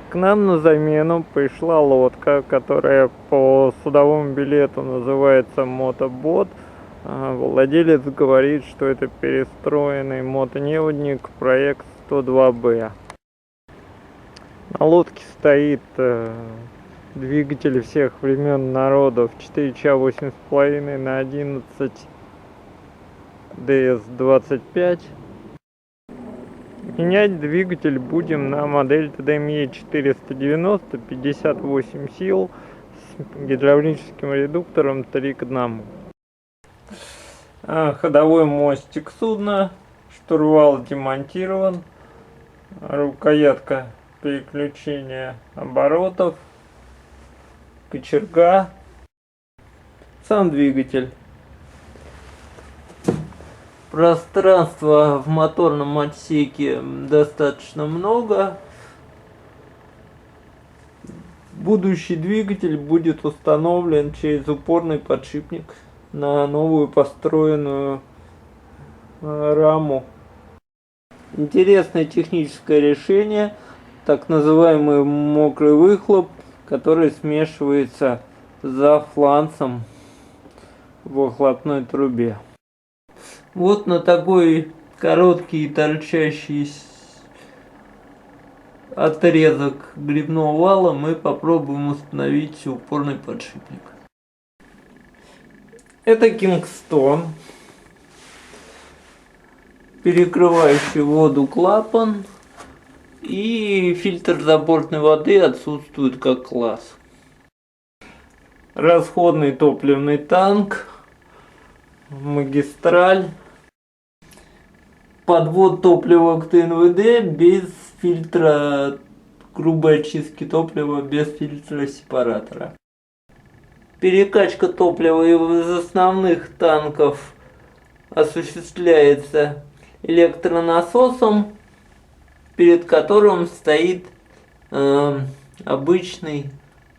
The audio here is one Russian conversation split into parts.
К нам на замену пришла лодка, которая по судовому билету называется мотобот. Владелец говорит, что это перестроенный мотоневодник проект 102Б. На лодке стоит двигатель всех времен народов 4 8,5 на 11 DS25. Менять двигатель будем на модель TDME 490, 58 сил с гидравлическим редуктором 3 к 1. Ходовой мостик судна, штурвал демонтирован, рукоятка переключения оборотов, кочерга, сам двигатель. Пространства в моторном отсеке достаточно много. Будущий двигатель будет установлен через упорный подшипник на новую построенную раму. Интересное техническое решение, так называемый мокрый выхлоп, который смешивается за фланцем в выхлопной трубе. Вот на такой короткий торчащий отрезок грибного вала мы попробуем установить упорный подшипник. Это Кингстон, перекрывающий воду клапан, и фильтр забортной воды отсутствует как класс. Расходный топливный танк, магистраль, подвод топлива к ТНВД без фильтра грубой очистки топлива, без фильтра сепаратора. Перекачка топлива из основных танков осуществляется электронасосом, перед которым стоит обычный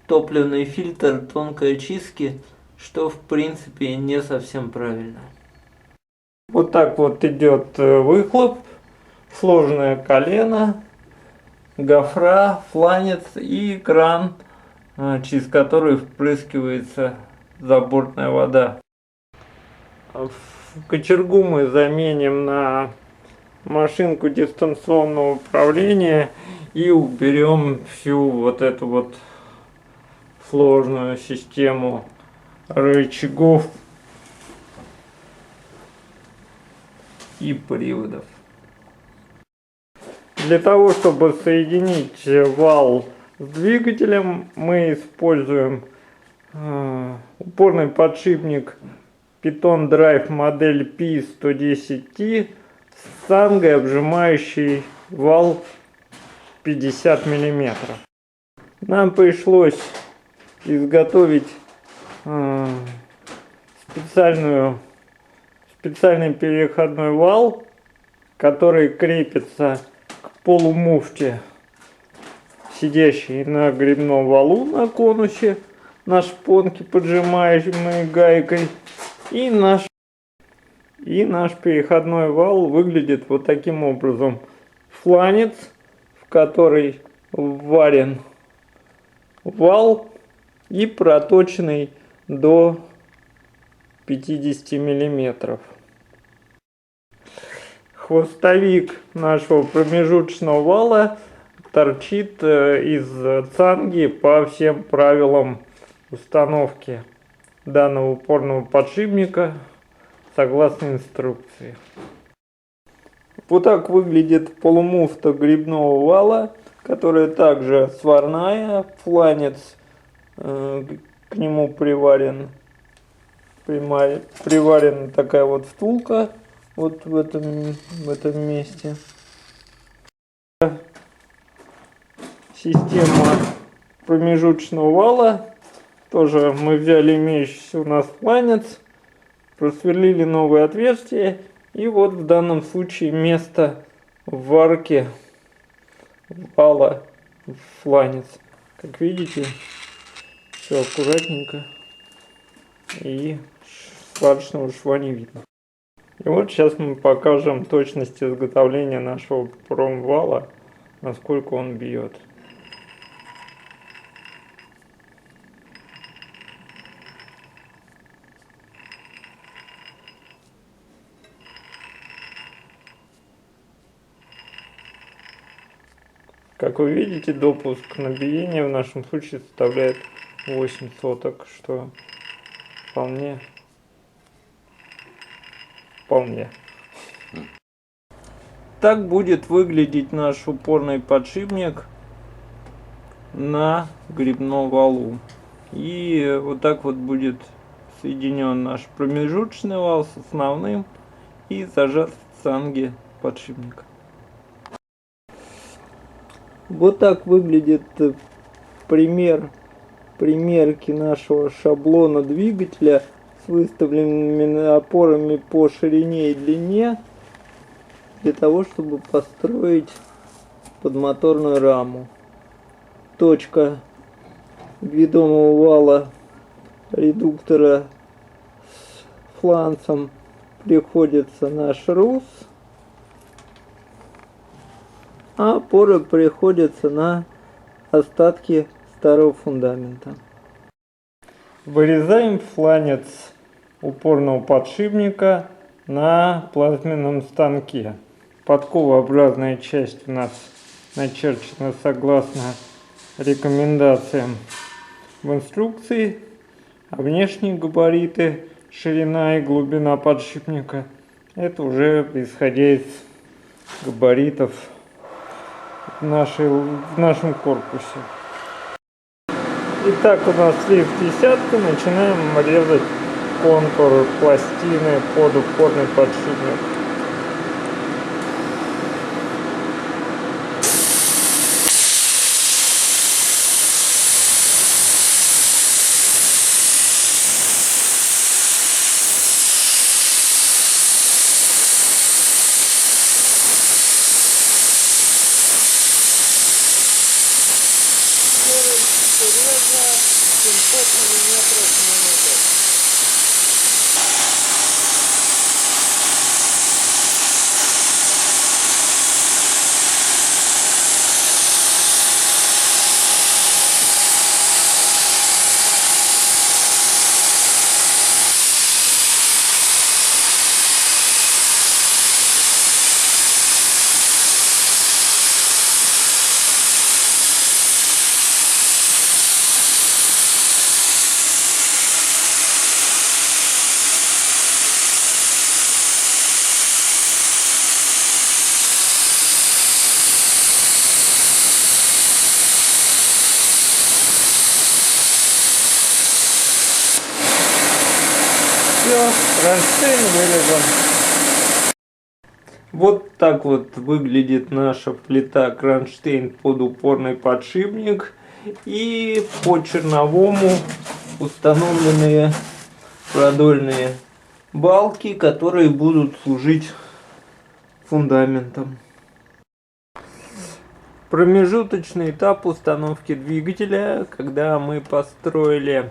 топливный фильтр тонкой очистки, что в принципе не совсем правильно. Вот так вот идет выхлоп, сложное колено, гофра, фланец и кран, через который впрыскивается забортная вода. Кочергу мы заменим на машинку дистанционного управления и уберем всю вот эту вот сложную систему рычагов и приводов. Для того, чтобы соединить вал с двигателем, мы используем упорный подшипник Python Drive модель P110T с сангой, обжимающей вал 50 мм. Нам пришлось изготовить специальный переходной вал, который крепится к полумуфте, сидящей на грибном валу на конусе, на шпонке, поджимаемой гайкой, и наш переходной вал выглядит вот таким образом. Фланец, в который вварен вал и проточенный до 50 мм. Хвостовик нашего промежуточного вала торчит из цанги по всем правилам установки данного упорного подшипника согласно инструкции. Вот так выглядит полумуфта грибного вала, которая также сварная, фланец к нему приварена такая вот втулка вот в этом месте. Система промежуточного вала. Тоже мы взяли имеющийся у нас фланец, просверлили новое отверстие, и вот в данном случае место варки вала в фланец. Как видите, все аккуратненько, и сварочного шва не видно. И вот сейчас мы покажем точность изготовления нашего промвала, насколько он бьет. Как вы видите, допуск на биение в нашем случае составляет 8 соток, что вполне. Так будет выглядеть наш упорный подшипник на грибном валу. И вот так вот будет соединен наш промежуточный вал с основным и зажат в цанге подшипника. Вот так выглядит примерки нашего шаблона двигателя с выставленными опорами по ширине и длине для того, чтобы построить подмоторную раму. Точка ведомого вала редуктора с фланцем приходится на шрус, а опоры приходятся на остатки старого фундамента. Вырезаем фланец упорного подшипника на плазменном станке. Подковообразная часть у нас начерчена согласно рекомендациям в инструкции, а внешние габариты, ширина и глубина подшипника, это уже исходя из габаритов в нашем корпусе. Итак, у нас лифт десятка, начинаем резать контур пластины под упорный подшипник. Кронштейн вырезан. Вот так вот выглядит наша плита кронштейн под упорный подшипник. И по черновому установленные продольные балки, которые будут служить фундаментом. Промежуточный этап установки двигателя, когда мы построили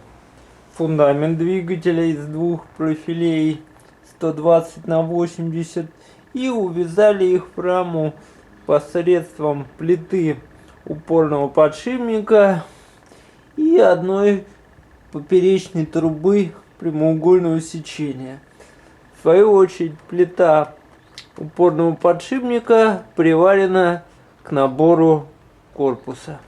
фундамент двигателя из двух профилей 120 на 80 и увязали их в раму посредством плиты упорного подшипника и одной поперечной трубы прямоугольного сечения. В свою очередь, плита упорного подшипника приварена к набору корпуса.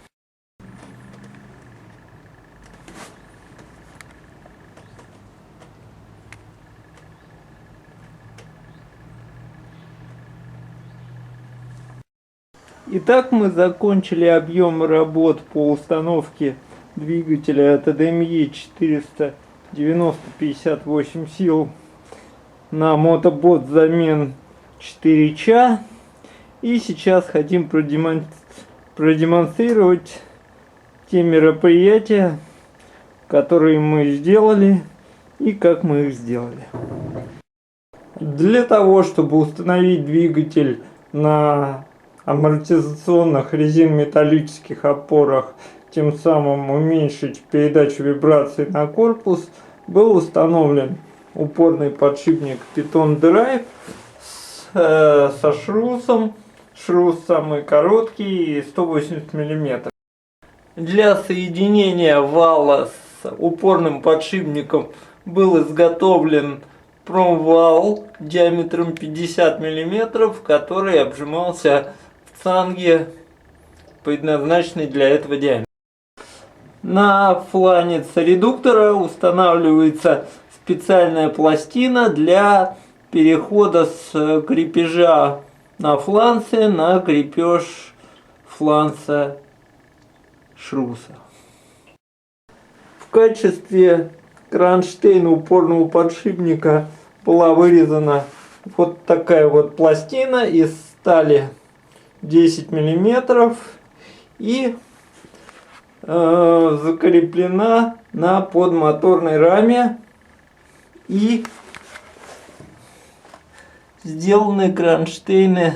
Итак, мы закончили объем работ по установке двигателя TDME 490-58 сил на мотобот взамен 4 И сейчас хотим продемонстрировать те мероприятия, которые мы сделали и как мы их сделали. Для того, чтобы установить двигатель на амортизационных резинометаллических опорах, тем самым уменьшить передачу вибраций на корпус, был установлен упорный подшипник Python Drive со шрусом. Шрус самый короткий, 180 мм. Для соединения вала с упорным подшипником был изготовлен промвал диаметром 50 мм, который обжимался в цанге предназначенный для этого диаметра. На фланец редуктора устанавливается специальная пластина для перехода с крепежа на фланце на крепеж фланца шруса. В качестве кронштейна упорного подшипника была вырезана вот такая вот пластина из стали 10 мм и закреплена на подмоторной раме, и сделаны кронштейны,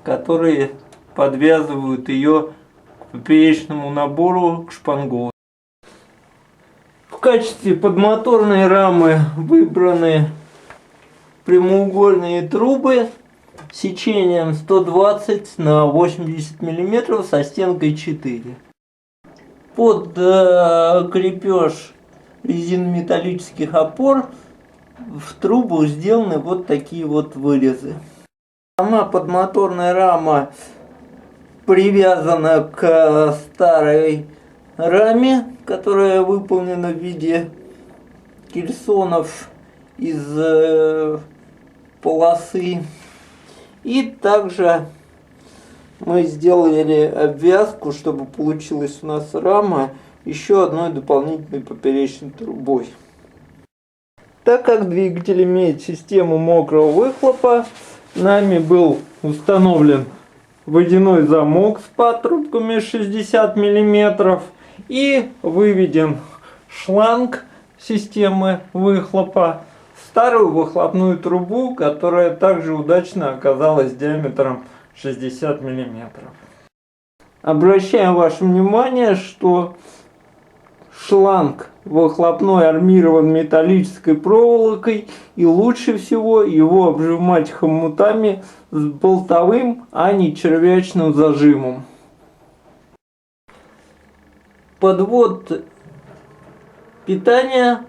которые подвязывают ее к поперечному набору, к шпангоуту. В качестве подмоторной рамы выбраны прямоугольные трубы сечением 120 на 80 мм со стенкой 4. Под крепеж резинометаллических опор в трубу сделаны вот такие вот вырезы. Сама подмоторная рама привязана к старой раме, которая выполнена в виде кельсонов из полосы. И также мы сделали обвязку, чтобы получилась у нас рама еще одной дополнительной поперечной трубой. Так как двигатель имеет систему мокрого выхлопа, нами был установлен водяной замок с патрубками 60 мм и выведен шланг системы выхлопа в старую выхлопную трубу, которая также удачно оказалась диаметром 60 мм. Обращаем ваше внимание, что шланг выхлопной армирован металлической проволокой, и лучше всего его обжимать хомутами с болтовым, а не червячным зажимом. Подвод питания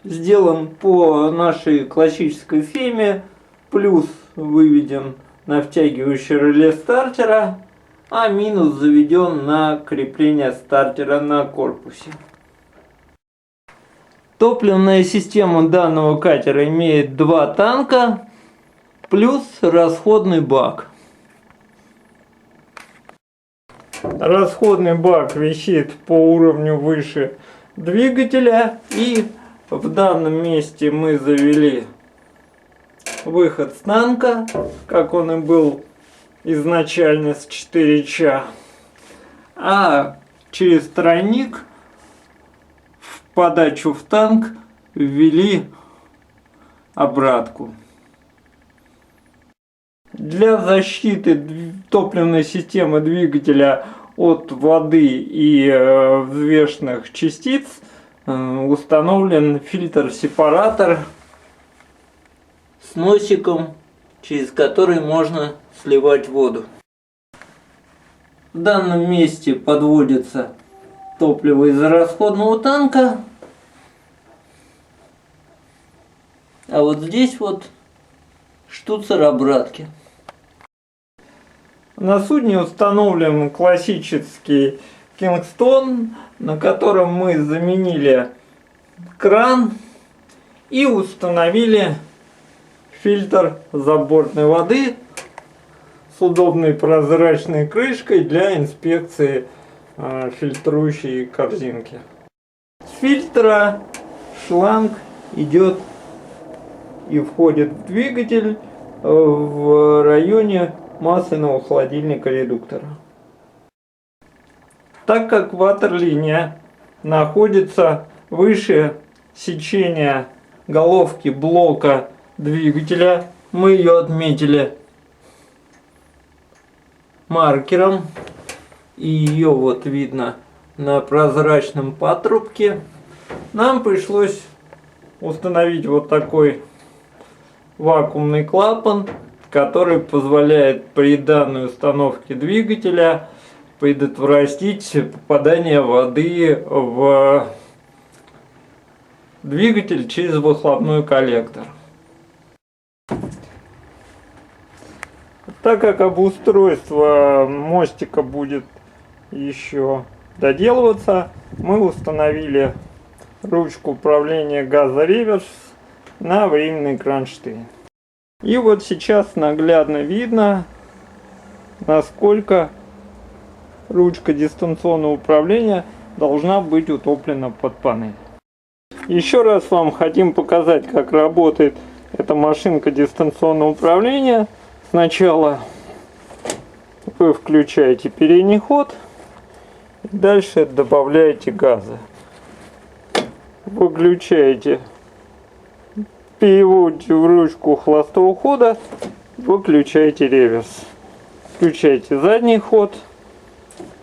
сделан по нашей классической схеме, плюс выведен на втягивающее реле стартера, а минус заведен на крепление стартера на корпусе. Топливная система данного катера имеет 2 танка плюс расходный бак. Расходный бак висит по уровню выше двигателя, и в данном месте мы завели выход с танка, как он и был изначально с 4Ч, а через тройник в подачу в танк ввели обратку. Для защиты топливной системы двигателя от воды и взвешенных частиц установлен фильтр-сепаратор с носиком, через который можно сливать воду. В данном месте подводится топливо из расходного танка, а вот здесь вот штуцер обратки. На судне установлен классический Кингстон, на котором мы заменили кран и установили фильтр забортной воды с удобной прозрачной крышкой для инспекции фильтрующей корзинки. С фильтра шланг идет и входит в двигатель в районе масляного холодильника редуктора. Так как ватерлиния находится выше сечения головки блока двигателя, мы ее отметили маркером, и ее вот видно на прозрачном патрубке. Нам пришлось установить вот такой вакуумный клапан, который позволяет при данной установке двигателя предотвратить попадание воды в двигатель через выхлопной коллектор. Так как обустройство мостика будет еще доделываться, мы установили ручку управления газа реверс на временный кронштейн. И вот сейчас наглядно видно, насколько ручка дистанционного управления должна быть утоплена под панель. Еще раз вам хотим показать, как работает эта машинка дистанционного управления. Сначала вы включаете передний ход, дальше добавляете газа. Выключаете, переводите в ручку холостого хода, выключаете реверс. Включаете задний ход,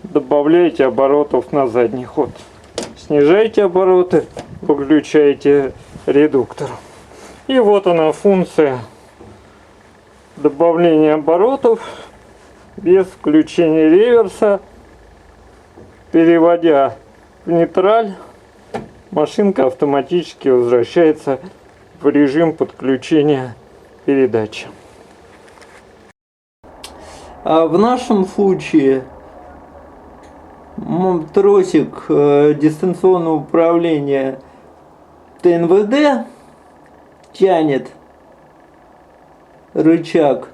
добавляете оборотов на задний ход. Снижаете обороты, выключаете редуктор. И вот она функция добавления оборотов без включения реверса. Переводя в нейтраль, машинка автоматически возвращается в режим подключения передачи. А в нашем случае тросик дистанционного управления ТНВД тянет рычаг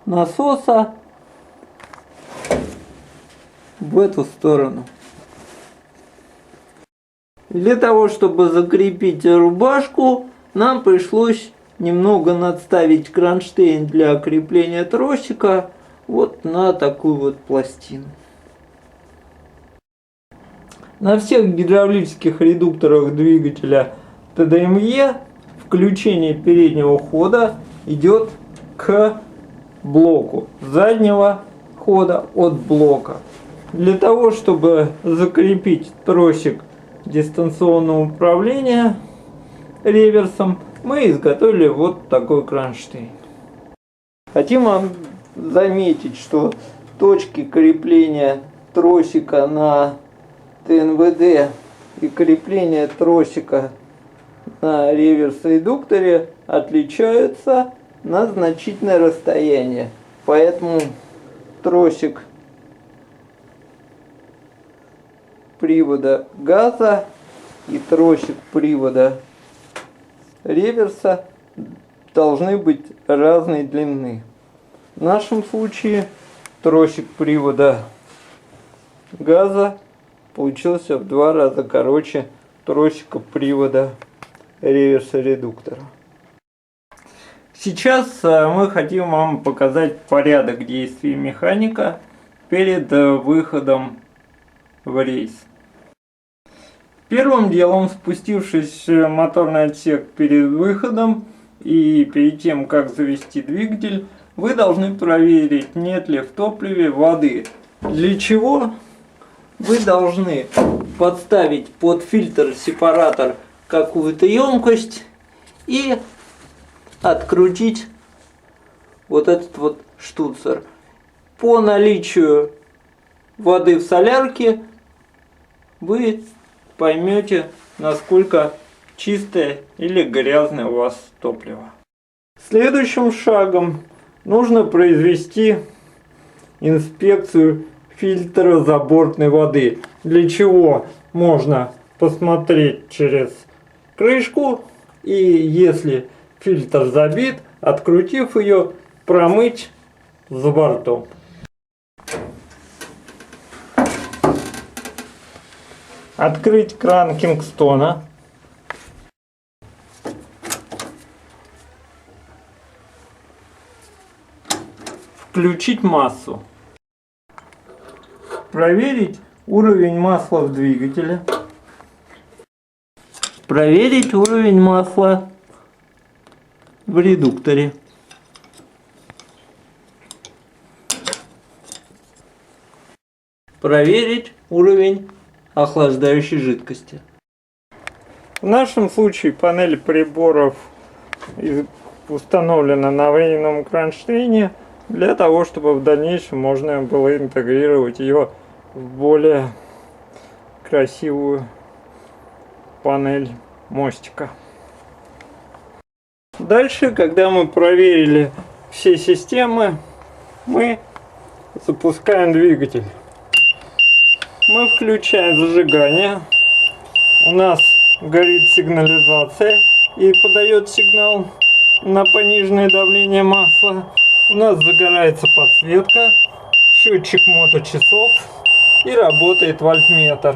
насоса в эту сторону. Для того, чтобы закрепить рубашку, нам пришлось немного надставить кронштейн для крепления тросика вот на такую вот пластину. На всех гидравлических редукторах двигателя ТДМЕ включение переднего хода идет к блоку заднего хода от блока. Для того, чтобы закрепить тросик дистанционного управления реверсом, мы изготовили вот такой кронштейн. Хотим вам заметить, что точки крепления тросика на ТНВД и крепление тросика на реверс-редукторе отличаются на значительное расстояние. Поэтому тросик привода газа и тросик привода реверса должны быть разной длины. В нашем случае тросик привода газа получился в 2 раза короче тросика привода реверса редуктора. Сейчас мы хотим вам показать порядок действий механика перед выходом в рейс. Первым делом, спустившись в моторный отсек перед выходом и перед тем, как завести двигатель, вы должны проверить, нет ли в топливе воды. Для чего? Вы должны подставить под фильтр-сепаратор какую-то емкость и открутить вот этот вот штуцер. По наличию воды в солярке вы поймете, насколько чистое или грязное у вас топливо. Следующим шагом нужно произвести инспекцию фильтра забортной воды. Для чего можно посмотреть через крышку и, если фильтр забит, открутив ее, промыть за бортом. Открыть кран Кингстона. Включить массу. Проверить уровень масла в двигателе. Проверить уровень масла в редукторе. Проверить уровень охлаждающей жидкости. В нашем случае панель приборов установлена на временном кронштейне для того, чтобы в дальнейшем можно было интегрировать ее в более красивую панель мостика. Дальше, когда мы проверили всей системы мы запускаем двигатель. Мы включаем зажигание. У нас горит сигнализация и подает сигнал на пониженное давление масла. У нас загорается подсветка, счетчик моточасов и работает вольтметр.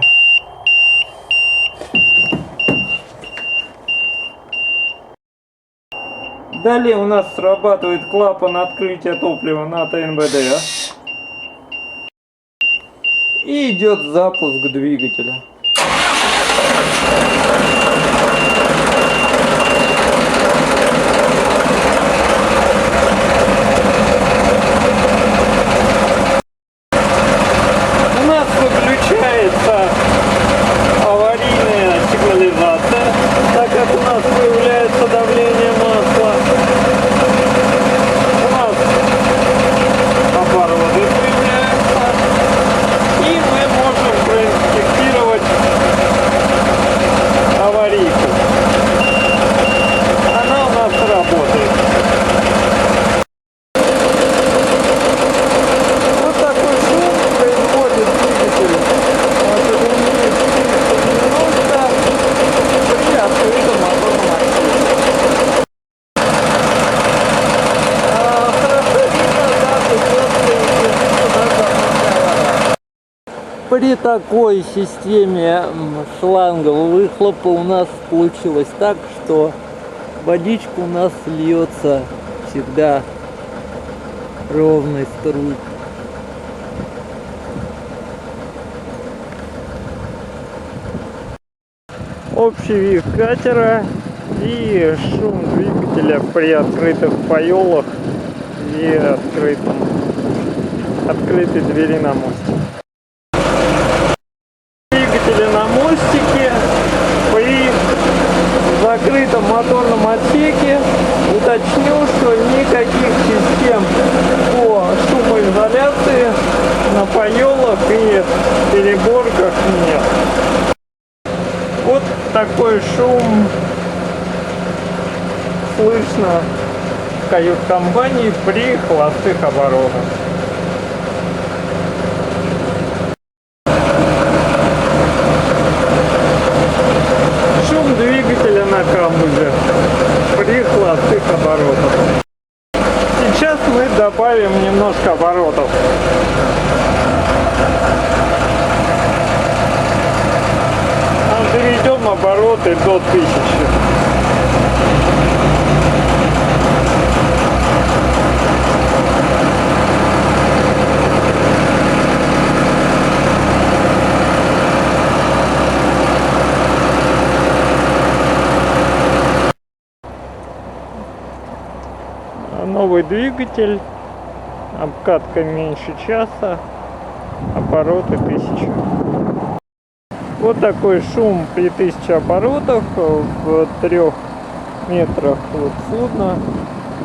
Далее у нас срабатывает клапан открытия топлива на ТНВД. И идет запуск двигателя. У нас выключается аварийная сигнализация, так как у нас появляется давление масла. У нас обороты появляются. И мы можем проинспектировать аварийку. Она у нас работает. Вот такой шум производит двигатель от ГУМИ 490 при открытом моторном отсеке. При такой системе шлангового выхлопа у нас получилось так, что водичка у нас льется всегда ровной струйкой. Общий вид катера и шум двигателя при открытых паёлах и открытой двери на мостике. На мостике при закрытом моторном отсеке уточню, что никаких систем по шумоизоляции на паёлах и переборках нет. Вот такой шум слышно в кают-компании при холостых оборотах. Двигателя на камбузе при холостых оборотах. Сейчас мы добавим немножко оборотов. Доведем обороты до 1000. Новый двигатель, обкатка меньше часа, обороты 1000. Вот такой шум при 1000 оборотах в 3 метрах от судна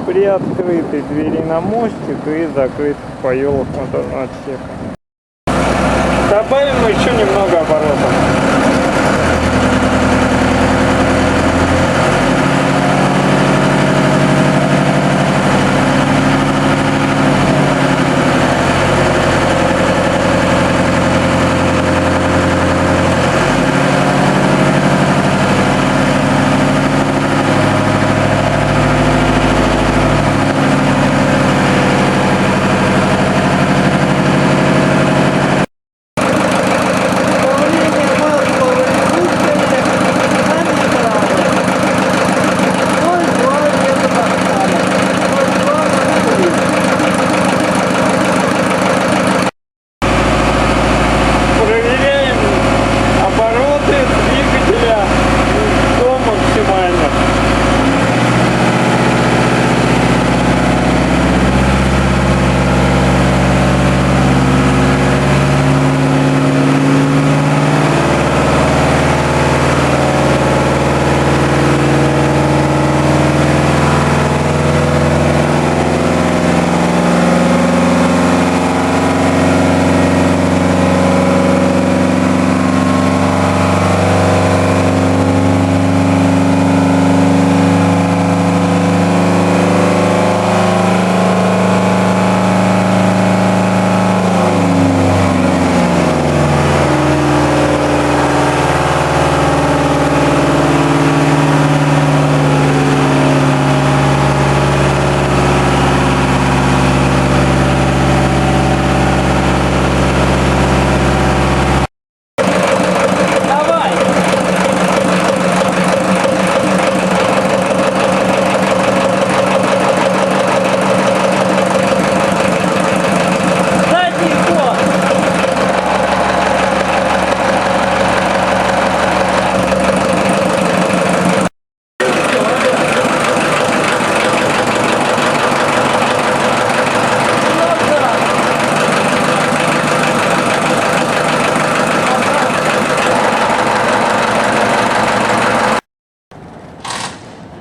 при открытой двери на мостик и закрытых паёлах моторного отсека. Добавим еще немного оборотов.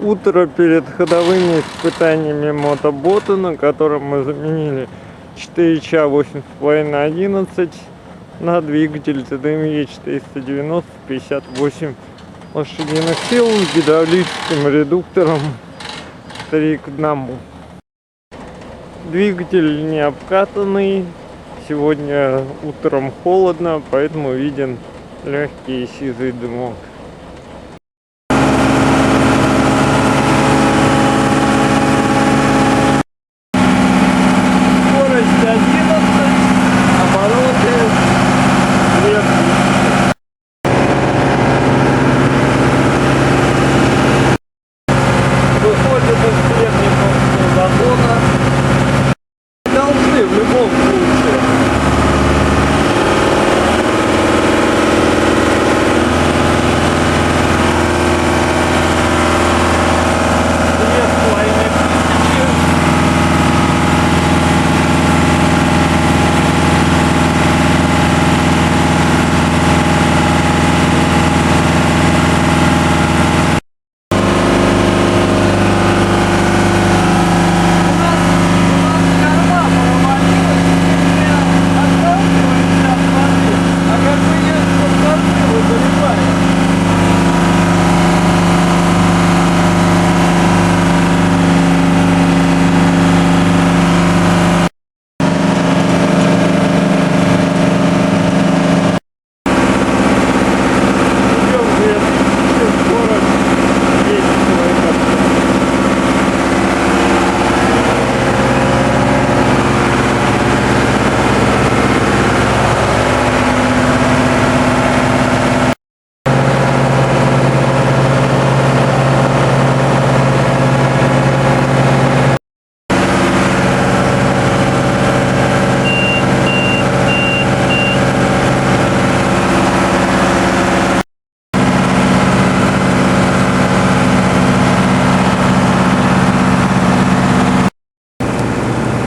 Утро перед ходовыми испытаниями мотобота, на котором мы заменили 4Ч 8,5/11 на двигатель TDME 490 58 лошадиных сил с гидравлическим редуктором 3:1. Двигатель не обкатанный. Сегодня утром холодно, поэтому виден легкий сизый дымок. Скорость 11, обороты 2000. Выходим из среднего загона. Должны в любом случае.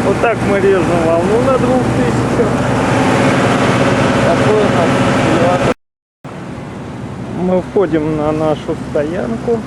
Вот так мы режем волну на 2000. Такой у нас элеватор. Мы входим на нашу стоянку.